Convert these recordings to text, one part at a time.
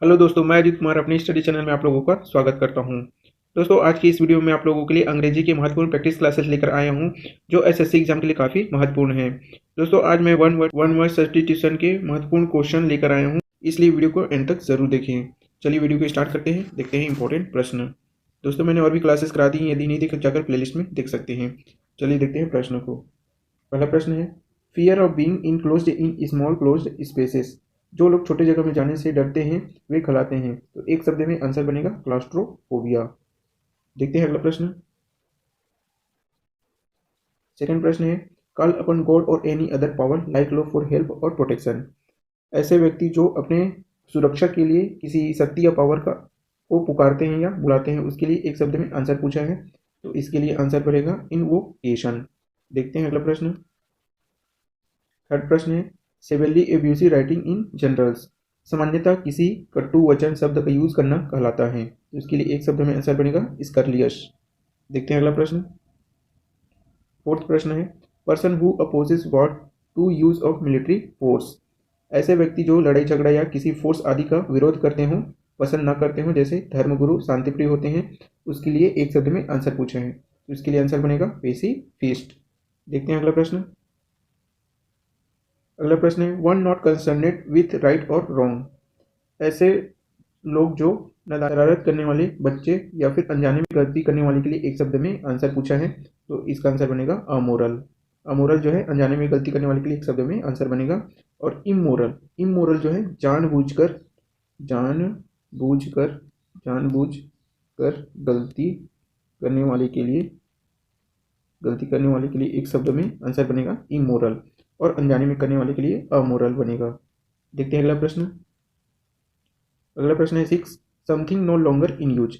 Hello दोस्तों, मैं अजीत कुमार अपने स्टडी चैनल में आप लोगों का स्वागत करता हूं। दोस्तों, आज की इस वीडियो में आप लोगों के लिए अंग्रेजी के महत्वपूर्ण प्रैक्टिस क्लासेस लेकर आया हूं, जो एसएससी एग्जाम के लिए काफ़ी महत्वपूर्ण है। दोस्तों, आज मैं वन वर्ड सब्स्टिट्यूशन के महत्वपूर्ण क्वेश्चन लेकर आया हूं, इसलिए वीडियो को एंड तक जरूर देखें। चलिए वीडियो को स्टार्ट करते हैं, देखते हैं इंपॉर्टेंट प्रश्न। दोस्तों, मैंने और भी क्लासेस करा दी हैं, यदि नहीं देख जाकर प्लेलिस्ट में देख सकते हैं। चलिए देखते हैं प्रश्न को। पहला प्रश्न है, fear of being enclosed in small closed spaces. जो लोग छोटे जगह में जाने से डरते हैं वे कहलाते हैं। तो एक शब्द में आंसर बनेगा क्लास्ट्रोफोबिया। देखते हैं अगला प्रश्न। सेकंड प्रश्न है, कॉल अपन गॉड और any other power like low for help और प्रोटेक्शन। ऐसे व्यक्ति जो अपने सुरक्षा के लिए किसी शक्ति या पावर का को पुकारते हैं या बुलाते हैं, उसके लिए एक शब्द में आंसर पूछा है। तो इसके लिए आंसर बनेगा इनवोकेशन। देखते हैं अगला प्रश्न। थर्ड प्रश्न है, सेवेरली एब्यूसिव राइटिंग इन जनरल्स। सामान्यतः किसी कटु वचन शब्द का यूज करना कहलाता है। तो इसके लिए एक शब्द में आंसर बनेगा स्कर्लियस। देखते हैं अगला प्रश्न। फोर्थ प्रश्न है, person who opposes god to use of military force. ऐसे व्यक्ति जो लड़ाई झगड़ा या किसी फोर्स आदि का विरोध करते हों, पसंद न करते हों, जैसे धर्मगुरु शांतिप्रिय होते हैं, उसके लिए एक शब्द में आंसर पूछे हैं। तो इसके लिए आंसर बनेगा पेसिफिस्ट। देखते हैं अगला प्रश्न। अगला प्रश्न है, वन नॉट कंसर्नेड विथ राइट और रॉन्ग। ऐसे लोग जो शरारत करने वाले बच्चे या फिर अनजाने में गलती करने वाले के लिए एक शब्द में आंसर पूछा है। तो इसका आंसर बनेगा अमोरल। अमोरल जो है अनजाने में गलती करने वाले के लिए एक शब्द में आंसर बनेगा। और इमोरल, इमोरल जो है जानबूझकर जानबूझकर जानबूझकर गलती करने वाले के लिए एक शब्द में आंसर बनेगा इमोरल। और अनजाने में करने वाले के लिए अमोरल बनेगा। देखते हैं अगला प्रश्न। अगला प्रश्न है 6, something no longer in use.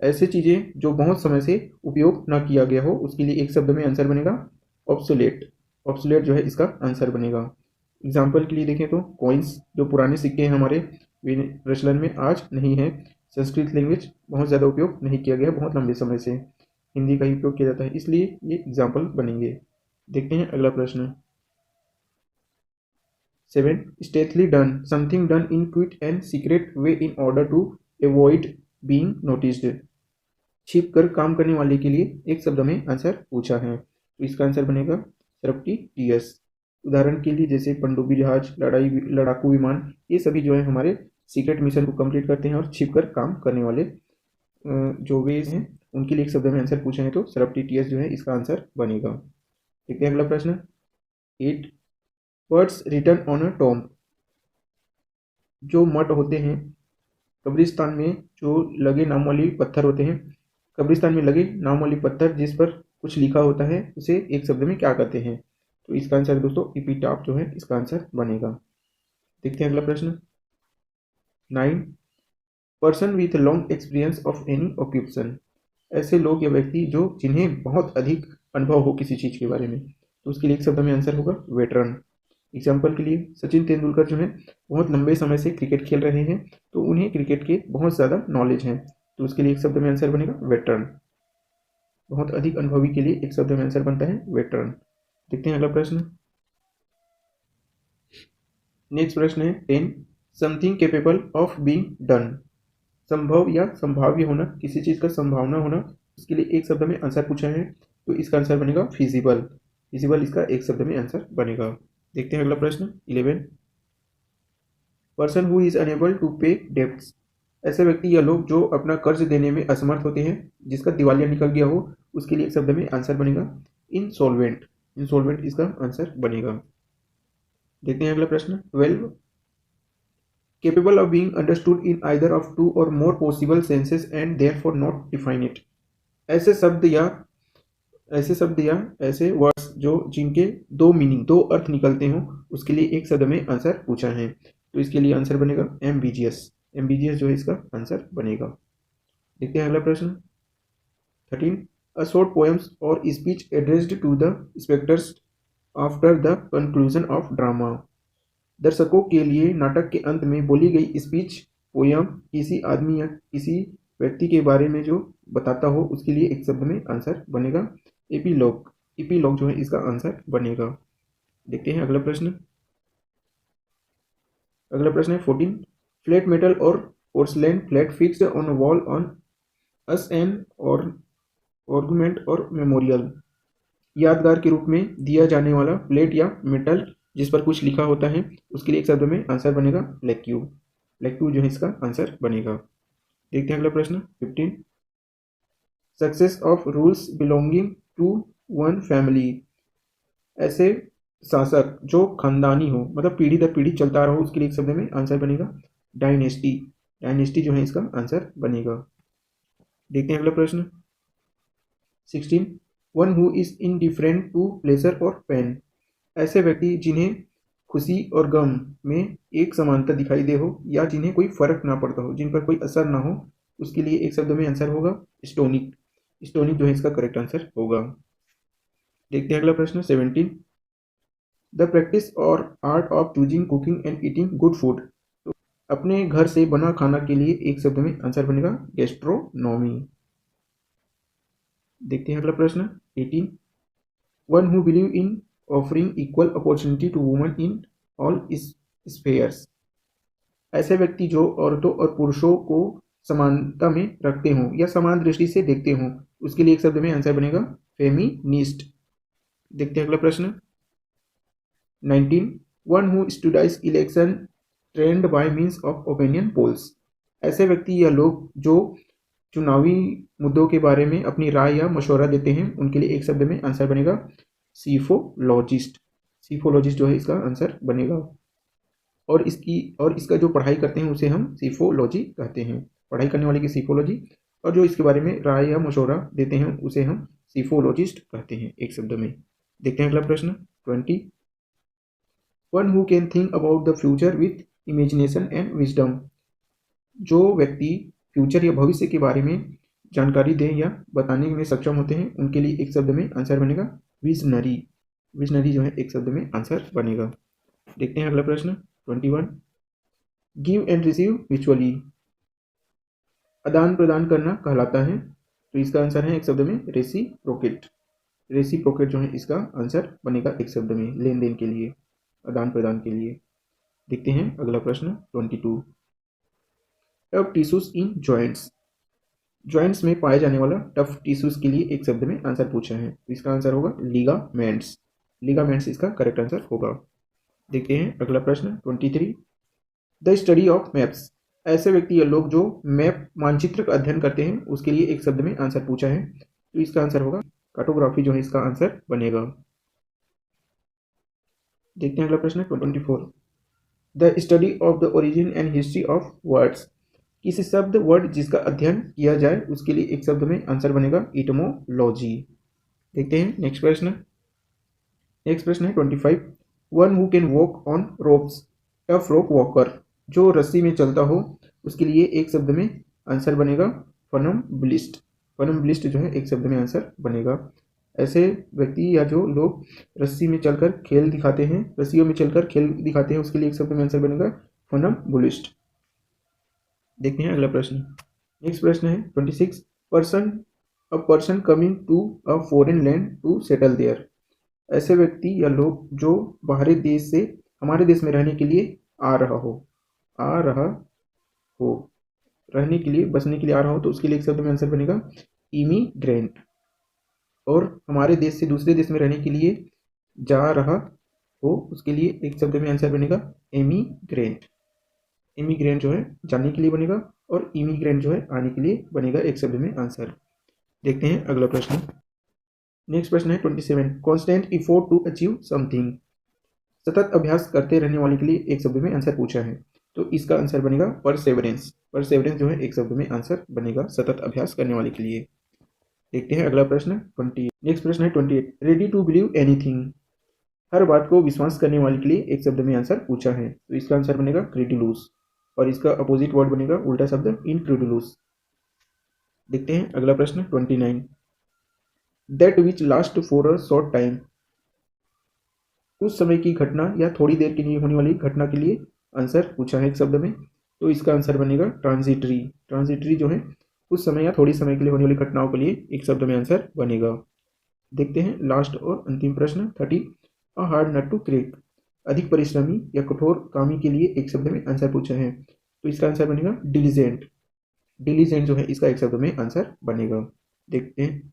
ऐसे चीज़ें जो बहुत समय से उपयोग ना किया गया हो, उसके लिए एक शब्द में आंसर बनेगा ऑब्सोलेट। ऑब्सोलेट जो है इसका आंसर बनेगा। एग्जाम्पल के लिए देखें तो कॉइन्स, जो पुराने सिक्के हैं हमारे, वे प्रचलन में आज नहीं है। संस्कृत लैंग्वेज बहुत ज़्यादा उपयोग नहीं किया गया, बहुत लंबे समय से हिंदी का ही उपयोग किया जाता है, इसलिए ये एग्जाम्पल बनेंगे। देखते हैं अगला प्रश्न। 7, stealthily done, something done in quick and secret way in order to avoid being noticed। छिप कर काम करने वाले के लिए एक शब्द में आंसर पूछा है। तो इसका आंसर बनेगा सरप्टिटियस। उदाहरण के लिए जैसे पनडुब्बी जहाज, लड़ाकू विमान, ये सभी जो है हमारे सीक्रेट मिशन को कंप्लीट करते हैं और छिप कर काम करने वाले जो वेज हैं, उनके लिए एक शब्द में आंसर पूछे हैं। तो सरप्टिटियस जो है इसका आंसर बनेगा। देखते हैं अगला प्रश्न। 8, words written on a tomb. जो मठ होते हैं कब्रिस्तान में, जो लगे नाम वाली पत्थर होते हैं, कब्रिस्तान में लगे नाम वाली पत्थर जिस पर कुछ लिखा होता है, उसे एक शब्द में क्या कहते हैं। तो इसका आंसर दोस्तों इपिटाफ जो है इसका आंसर बनेगा। देखते हैं अगला प्रश्न। 9, person with long experience of any occupation. ऐसे लोग या व्यक्ति जो जिन्हें बहुत अधिक अनुभव हो किसी चीज़ के बारे में, तो उसके लिए एक शब्द में आंसर होगा वेटरन। एग्जाम्पल के लिए सचिन तेंदुलकर जो है बहुत लंबे समय से क्रिकेट खेल रहे हैं, तो उन्हें क्रिकेट के बहुत ज़्यादा नॉलेज है। तो उसके लिए एक शब्द में आंसर बनेगा वेटरन। बहुत अधिक अनुभवी के लिए एक शब्द में आंसर बनता है वेटरन। देखते हैं अगला प्रश्न। नेक्स्ट प्रश्न है 10, something capable of being done. संभव या संभाव्य होना, किसी चीज़ का संभावना होना, उसके लिए एक शब्द में आंसर पूछा है। तो इसका आंसर बनेगा फिजिबल। फिजिबल इसका एक शब्द में आंसर बनेगा। देखते हैं अगला प्रश्न 11, person who is unable to pay debts. ऐसे व्यक्ति या लोग जो अपना कर्ज देने में असमर्थ होते हैं, जिसका दिवालिया निकल गया हो, उसके लिए एक शब्द में आंसर बनेगा इंसॉल्वेंट। इंसॉल्वेंट इसका आंसर बनेगा। देखते हैं अगला प्रश्न 12, capable of being understood in either of two or more possible senses and therefore not definite. ऐसे शब्द या ऐसे वर्ड्स जो जिनके दो मीनिंग, दो अर्थ निकलते हों, उसके लिए एक शब्द में आंसर पूछा है। तो इसके लिए आंसर बनेगा एम्बिजियस। एम्बिजियस जो है इसका आंसर बनेगा। देखते हैं अगला प्रश्न 13, a short poems or speech addressed to the spectators after the conclusion of drama. दर्शकों के लिए नाटक के अंत में बोली गई स्पीच, पोयम, किसी आदमी या किसी व्यक्ति के बारे में जो बताता हो, उसके लिए एक शब्द में आंसर बनेगा एपीलॉग। एपीलॉग जो है इसका आंसर बनेगा। देखते हैं अगला प्रश्न। अगला प्रश्न है 14, flat metal or porcelain plate fixed on wall on as an or ornament or memorial, यादगार के रूप में दिया जाने वाला प्लेट या मेटल जिस पर कुछ लिखा होता है, उसके लिए एक शब्द में आंसर बनेगा लेक्यू। लेक्यू जो है इसका आंसर बनेगा। देखते हैं अगला प्रश्न 15। Success of rules belonging to one family, ऐसे शासक जो खानदानी हो, मतलब पीढ़ी दर पीढ़ी चलता रहा हो, उसके लिए एक शब्द में आंसर बनेगा डायनेस्टी। डायनेस्टी जो है इसका आंसर बनेगा। देखते हैं अगला प्रश्न 16। One who is indifferent to pleasure or pain, ऐसे व्यक्ति जिन्हें खुशी और गम में एक समानता दिखाई दे हो या जिन्हें कोई फर्क ना पड़ता हो, जिन पर कोई असर ना हो, उसके लिए एक शब्द में आंसर होगा स्टोनिक। स्टोनिक जो है इसका करेक्ट आंसर होगा। देखते हैं अगला प्रश्न 17। द प्रैक्टिस और art of choosing cooking and eating good food, तो अपने घर से बना खाना के लिए एक शब्द में आंसर बनेगा गैस्ट्रोनॉमी। देखते हैं अगला प्रश्न 18। One who believe in offering equal opportunity to women in all spheres, ऐसे व्यक्ति जो औरतों और पुरुषों को समानता में रखते हों या समान दृष्टि से देखते हों, उसके लिए एक शब्द में आंसर बनेगा फेमिनिस्ट। देखते हैं अगला प्रश्न 19। One who studies election trend bye means of opinion polls, ऐसे व्यक्ति या लोग जो चुनावी मुद्दों के बारे में अपनी राय या मशवरा देते हैं, उनके लिए एक शब्द में आंसर बनेगा सीफोलॉजिस्ट। सीफोलॉजिस्ट जो है इसका आंसर बनेगा। और इसका जो पढ़ाई करते हैं उसे हम सीफोलॉजी कहते हैं। पढ़ाई करने वाले की सीफोलॉजी, और जो इसके बारे में राय या मशवरा देते हैं उसे हम सीफोलॉजिस्ट कहते हैं एक शब्द में। देखते हैं अगला प्रश्न 20। One who can think about the future with imagination and wisdom, जो व्यक्ति फ्यूचर या भविष्य के बारे में जानकारी दें या बताने में सक्षम होते हैं, उनके लिए एक शब्द में आंसर बनेगा विजनरी। विजनरी जो है एक शब्द में आंसर बनेगा। देखते हैं अगला प्रश्न 21। गिव एंड रिसीव म्यूचुअली, आदान प्रदान करना कहलाता है, तो इसका आंसर है एक शब्द में रेसिप्रोकेट। रेसिप्रोकेट जो है इसका आंसर बनेगा एक शब्द में लेन देन के लिए, आदान प्रदान के लिए। देखते हैं अगला प्रश्न 22। टफ टिश्यूज इन जॉइंट्स, जॉइंट्स में पाए जाने वाला टफ टिश्यूज के लिए एक शब्द में आंसर पूछा है, तो इसका आंसर होगा लिगामेंट्स। लिगामेंट्स इसका करेक्ट आंसर होगा। देखते हैं अगला प्रश्न 23। द स्टडी ऑफ मैप्स, ऐसे व्यक्ति या लोग जो मैप मानचित्र का अध्ययन करते हैं, उसके लिए एक शब्द में आंसर पूछा है, तो इसका आंसर होगा कार्टोग्राफी जो है इसका आंसर बनेगा। देखते हैं अगला प्रश्न 24। The study of the origin and history of words, किसी शब्द वर्ड जिसका अध्ययन किया जाए, उसके लिए एक शब्द में आंसर बनेगा इटमोलॉजी। देखते हैं नेक्स्ट प्रश्न। नेक्स्ट प्रश्न है 25। One who can walk on ropes, tough rope walker, जो रस्सी में चलता हो, उसके लिए एक शब्द में आंसर बनेगा फनम्बलिस्ट। फनम्बलिस्ट जो है एक शब्द में आंसर बनेगा। ऐसे व्यक्ति या जो लोग रस्सी में चलकर खेल दिखाते हैं, रस्सियों में चलकर खेल दिखाते हैं, उसके लिए एक शब्द में आंसर बनेगा फनम्बलिस्ट। देखते हैं अगला प्रश्न। नेक्स्ट प्रश्न है 26। A person coming to a foreign land to settle there, ऐसे व्यक्ति या लोग जो बाहरी देश से हमारे देश में रहने के लिए आ रहा हो, रहने के लिए, बसने के लिए आ रहा हो, तो उसके लिए एक शब्द में आंसर बनेगा इमिग्रेंट। और हमारे देश से दूसरे देश में रहने के लिए जा रहा हो, उसके लिए एक शब्द में आंसर बनेगा एमिग्रेंट। इमिग्रेंट जो है जाने के लिए बनेगा, और इमिग्रेंट जो है आने के लिए बनेगा एक शब्द में आंसर। देखते हैं अगला प्रश्न। नेक्स्ट प्रश्न है 27। Constant effort to achieve something, सतत अभ्यास करते रहने वाले के लिए एक शब्द में आंसर पूछा है, तो इसका आंसर बनेगा परसेवरेंस। परसेवरेंस जो है एक शब्द में आंसर बनेगा सतत अभ्यास करने वाले के लिए। देखते हैं अगला प्रश्न 20। नेक्स्ट प्रश्न है 28। रेडी टू बिलीव एनीथिंग, हर बात को विश्वास करने वाले के लिए एक शब्द में आंसर पूछा है, तो इसका आंसर बनेगा क्रेडिलूस, और इसका अपोजिट वर्ड बनेगा उल्टा शब्द इनक्रेडुलस। देखते हैं अगला प्रश्न 29। That which last for a short time, उस समय की घटना या थोड़ी देर के लिए होने वाली घटना के लिए आंसर पूछा है एक शब्द में, तो इसका आंसर बनेगा ट्रांजिटरी। ट्रांजिटरी जो है उस समय या थोड़ी समय के लिए होने वाली घटनाओं के लिए एक शब्द में आंसर बनेगा। देखते हैं लास्ट और अंतिम प्रश्न 30। A hard nut to crack, अधिक परिश्रमी या कठोर कामी के लिए एक शब्द में आंसर पूछा है, तो इसका आंसर बनेगा डिलीजेंट। डिलीजेंट जो है इसका एक शब्द में आंसर बनेगा। देखते हैं।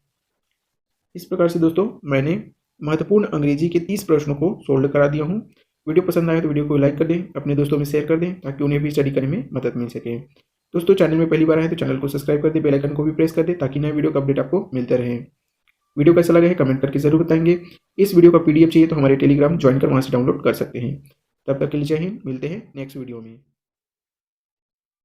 इस प्रकार से दोस्तों मैंने महत्वपूर्ण अंग्रेजी के 30 प्रश्नों को सोल्व करा दिया हूँ। वीडियो पसंद आए तो वीडियो को लाइक कर दें, अपने दोस्तों में शेयर कर दें ताकि उन्हें भी स्टडी करने में मदद मिल सके। दोस्तों चैनल में पहली बार आए तो चैनल को सब्सक्राइब कर दें, बेल आइकन को भी प्रेस कर दें ताकि नए वीडियो का अपडेट आपको मिलते रहे। वीडियो कैसा लगा है कमेंट करके जरूर बताएंगे। इस वीडियो का PDF चाहिए तो हमारे टेलीग्राम ज्वाइन कर वहाँ से डाउनलोड कर सकते हैं। तब तक के लिए जय हिंद, मिलते हैं नेक्स्ट वीडियो में।